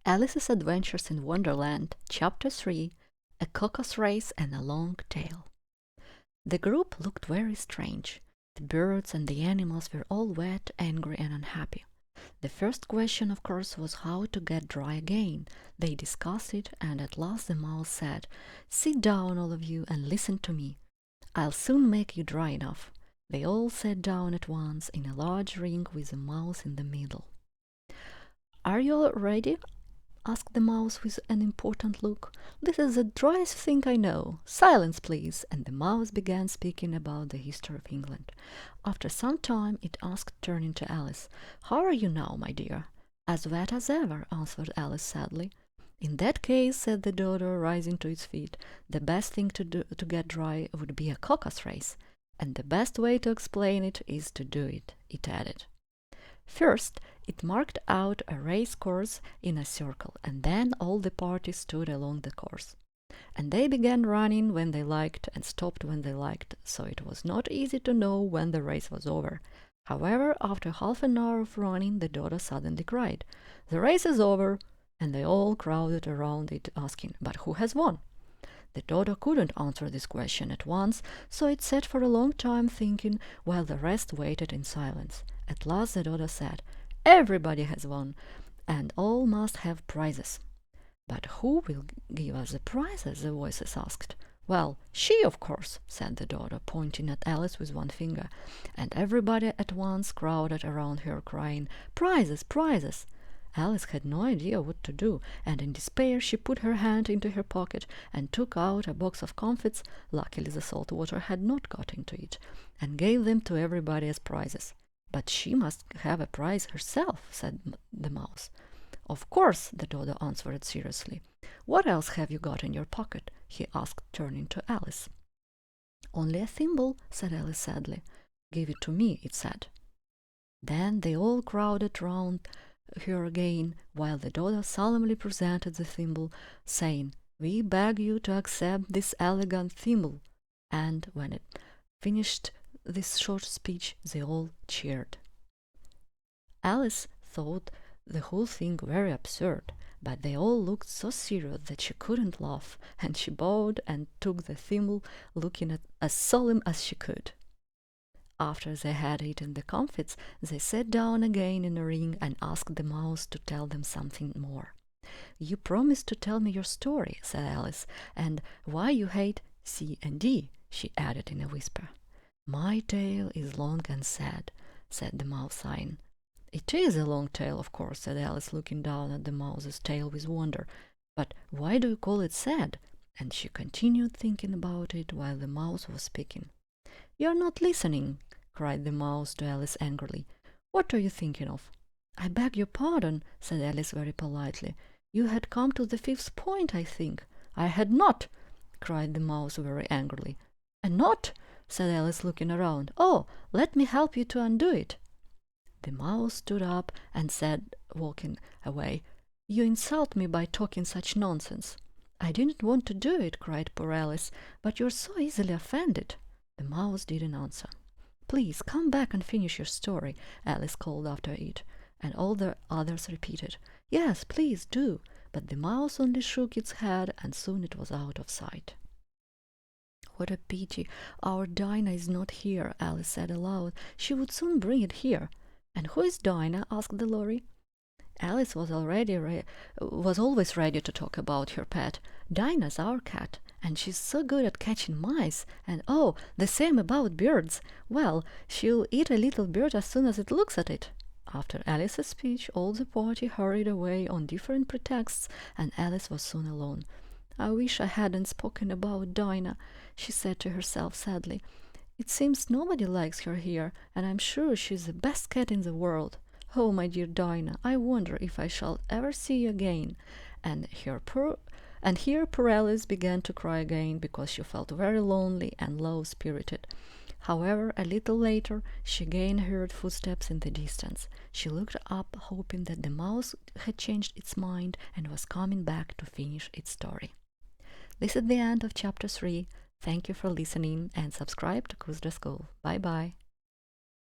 Alice's Adventures in Wonderland, Chapter 3, A Caucus Race and a Long Tail. The group looked very strange. The birds and the animals were all wet, angry, and unhappy. The first question, of course, was how to get dry again. They discussed it, and at last the mouse said, "Sit down, all of you, and listen to me. I'll soon make you dry enough." They all sat down at once in a large ring with the mouse in the middle. "Are you all ready?" asked the mouse with an important look. "This is the driest thing I know. Silence, please." And the mouse began speaking about the history of England. After some time it asked, turning to Alice, "How are you now, my dear?" "As wet as ever," answered Alice sadly. "In that case," said the daughter, rising to its feet, "the best thing to do to get dry would be a caucus race. And the best way to explain it is to do it," it added. First, it marked out a race course in a circle, and then all the party stood along the course. And they began running when they liked and stopped when they liked, so it was not easy to know when the race was over. However, after half an hour of running, the daughter suddenly cried, "The race is over!" And they all crowded around it, asking, "But who has won?" The daughter couldn't answer this question at once, so it sat for a long time thinking, while the rest waited in silence. At last the daughter said, "Everybody has won, and all must have prizes." "But who will give us the prizes?" the voices asked. "Well, she, of course," said the daughter, pointing at Alice with one finger, and everybody at once crowded around her, crying, "Prizes, prizes!" Alice had no idea what to do, and in despair she put her hand into her pocket and took out a box of comfits, luckily the salt water had not got into it, and gave them to everybody as prizes. "But she must have a prize herself," said the mouse. "Of course," the daughter answered seriously. "What else have you got in your pocket?" he asked, turning to Alice. "Only a thimble," said Alice sadly. "Give it to me," it said. Then they all crowded round her again, while the daughter solemnly presented the thimble, saying, "We beg you to accept this elegant thimble." And when it finished this short speech, they all cheered. Alice thought the whole thing very absurd, but they all looked so serious that she couldn't laugh, and she bowed and took the thimble, looking as solemn as she could. After they had eaten the comfits, they sat down again in a ring and asked the mouse to tell them something more. "You promised to tell me your story," said Alice, "and why you hate C and D," she added in a whisper. "My tale is long and sad," said the mouse, sighing. "It is a long tale, of course," said Alice, looking down at the mouse's tail with wonder. "But why do you call it sad?" And she continued thinking about it while the mouse was speaking. "You're not listening," cried the mouse to Alice angrily. "What are you thinking of?" "I beg your pardon," said Alice very politely. "You had come to the fifth point, I think." "I had not," cried the mouse very angrily. "And not?" said Alice, looking around. "Oh, let me help you to undo it." The mouse stood up and said, walking away, "You insult me by talking such nonsense." "I didn't want to do it," cried poor Alice, "but you're so easily offended." The mouse didn't answer. "Please come back and finish your story," Alice called after it, and all the others repeated, "Yes, please do," but the mouse only shook its head, and soon it was out of sight. "What a pity our Dinah is not here," Alice said aloud. "She would soon bring it here." "And who is Dinah?" asked the lorry. Alice was always ready to talk about her pet. "Dinah's our cat, and she's so good at catching mice, and oh, the same about birds. Well, she'll eat a little bird as soon as it looks at it." After Alice's speech, all the party hurried away on different pretexts, and Alice was soon alone. "I wish I hadn't spoken about Dinah," she said to herself sadly. "It seems nobody likes her here, and I'm sure she's the best cat in the world. Oh, my dear Dinah, I wonder if I shall ever see you again." And here poor Alice began to cry again, because she felt very lonely and low-spirited. However, a little later she again heard footsteps in the distance. She looked up, hoping that the mouse had changed its mind and was coming back to finish its story. This is the end of Chapter 3. Thank you for listening, and subscribe to Kuzda School. Bye-bye.